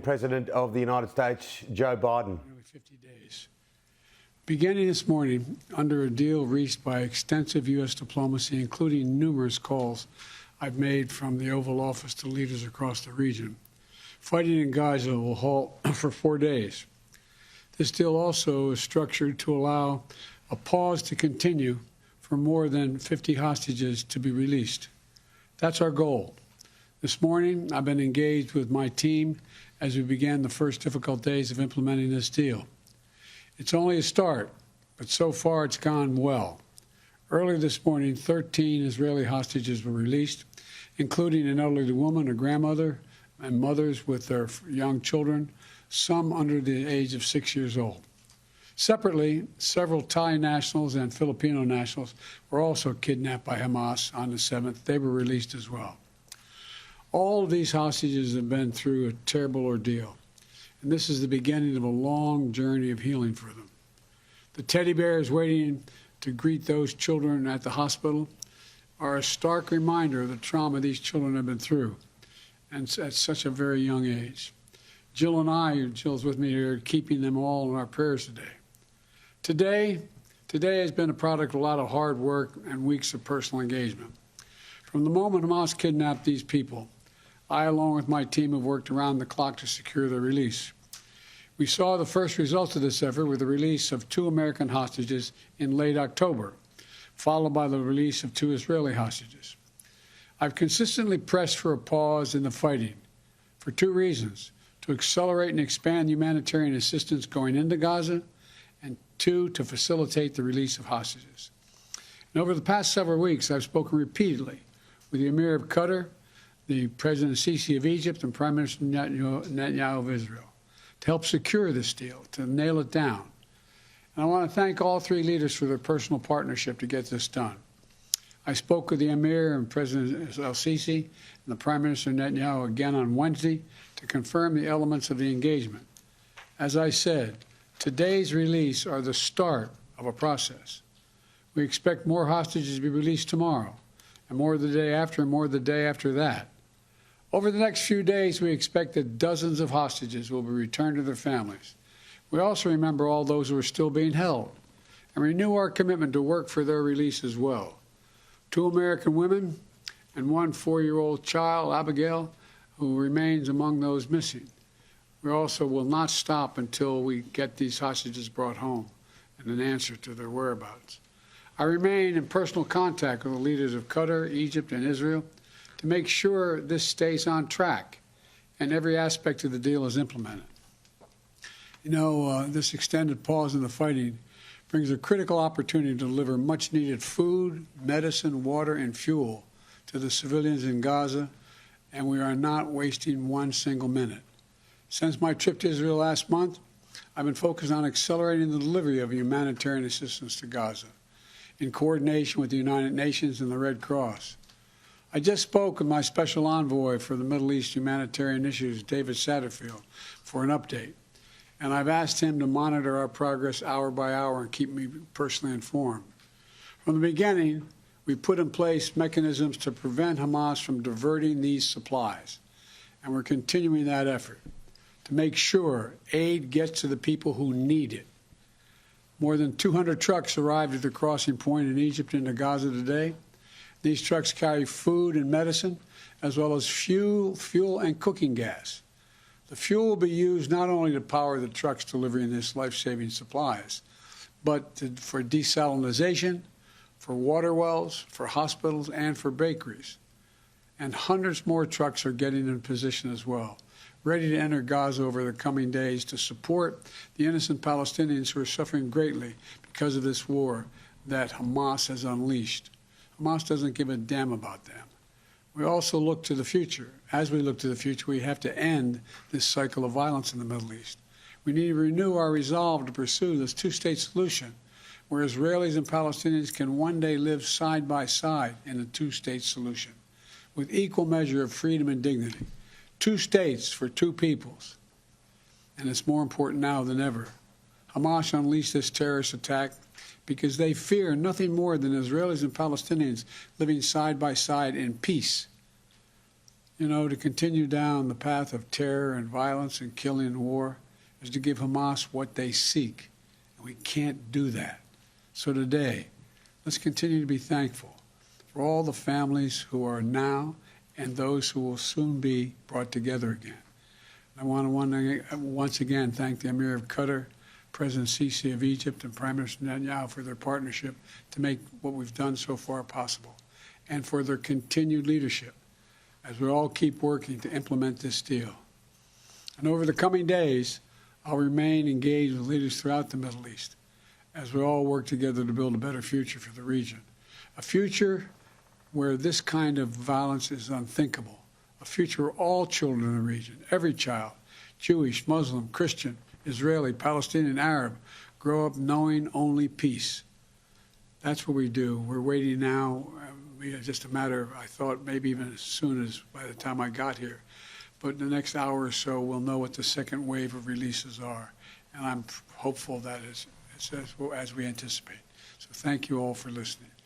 President of the United States, Joe Biden. Nearly 50 days. Beginning this morning, under a deal reached by extensive U.S. diplomacy, including numerous calls I've made from the Oval Office to leaders across the region, fighting in Gaza will halt for 4 days. This deal also is structured to allow a pause to continue for more than 50 hostages to be released. That's our goal. This morning, I've been engaged with my team as we began the first difficult days of implementing this deal. It's only a start, but so far it's gone well. Earlier this morning, 13 Israeli hostages were released, including an elderly woman, a grandmother, and mothers with their young children, some under the age of 6 years old. Separately, several Thai nationals and Filipino nationals were also kidnapped by Hamas on the 7th. They were released as well. All of these hostages have been through a terrible ordeal, and this is the beginning of a long journey of healing for them. The teddy bears waiting to greet those children at the hospital are a stark reminder of the trauma these children have been through, and at such a very young age. Jill and I, Jill's with me here, keeping them all in our prayers today. Today has been a product of a lot of hard work and weeks of personal engagement. From the moment Hamas kidnapped these people, I, along with my team, have worked around the clock to secure their release. We saw the first results of this effort with the release of 2 American hostages in late October, followed by the release of 2 Israeli hostages. I've consistently pressed for a pause in the fighting for 2 reasons: to accelerate and expand humanitarian assistance going into Gaza, and 2, to facilitate the release of hostages. And over the past several weeks, I've spoken repeatedly with the Emir of Qatar, the President Sisi of Egypt, and Prime Minister Netanyahu of Israel to help secure this deal, to nail it down. And I want to thank all 3 leaders for their personal partnership to get this done. I spoke with the Emir and President Sisi and the Prime Minister Netanyahu again on Wednesday to confirm the elements of the engagement. As I said, today's release are the start of a process. We expect more hostages to be released tomorrow, and more the day after, and more the day after that. Over the next few days, we expect that dozens of hostages will be returned to their families. We also remember all those who are still being held and renew our commitment to work for their release as well. 2 American women and 1 4-year-old child, Abigail, who remains among those missing. We also will not stop until we get these hostages brought home and an answer to their whereabouts. I remain in personal contact with the leaders of Qatar, Egypt, and Israel to make sure this stays on track and every aspect of the deal is implemented. You know, this extended pause in the fighting brings a critical opportunity to deliver much-needed food, medicine, water, and fuel to the civilians in Gaza, and we are not wasting 1 single minute. Since my trip to Israel last month, I've been focused on accelerating the delivery of humanitarian assistance to Gaza in coordination with the United Nations and the Red Cross. I just spoke with my special envoy for the Middle East humanitarian issues, David Satterfield, for an update. And I've asked him to monitor our progress hour by hour and keep me personally informed. From the beginning, we put in place mechanisms to prevent Hamas from diverting these supplies. And we're continuing that effort to make sure aid gets to the people who need it. More than 200 trucks arrived at the crossing point in Egypt into Gaza today. These trucks carry food and medicine, as well as fuel and cooking gas. The fuel will be used not only to power the trucks delivering this life-saving supplies, but for desalinization, for water wells, for hospitals, and for bakeries. And hundreds more trucks are getting in position as well, ready to enter Gaza over the coming days to support the innocent Palestinians who are suffering greatly because of this war that Hamas has unleashed. Hamas doesn't give a damn about them. We also look to the future. As we look to the future, we have to end this cycle of violence in the Middle East. We need to renew our resolve to pursue this 2-state solution where Israelis and Palestinians can one day live side by side in a 2-state solution with equal measure of freedom and dignity. 2 states for 2 peoples. And it's more important now than ever. Hamas unleashed this terrorist attack because they fear nothing more than Israelis and Palestinians living side by side in peace. To continue down the path of terror and violence and killing and war is to give Hamas what they seek. And we can't do that. So today, let's continue to be thankful for all the families who are now and those who will soon be brought together again. I want to once again thank the Emir of Qatar, President Sisi of Egypt, and Prime Minister Netanyahu for their partnership to make what we've done so far possible, and for their continued leadership as we all keep working to implement this deal. And over the coming days, I'll remain engaged with leaders throughout the Middle East as we all work together to build a better future for the region, a future where this kind of violence is unthinkable, a future where all children in the region, every child, Jewish, Muslim, Christian, Israeli, Palestinian, Arab, grow up knowing only peace. That's what we do. We're waiting now. It's just a matter of, I thought, maybe even as soon as by the time I got here. But in the next hour or so, we'll know what the second wave of releases are. And I'm hopeful that it's as we anticipate. So thank you all for listening.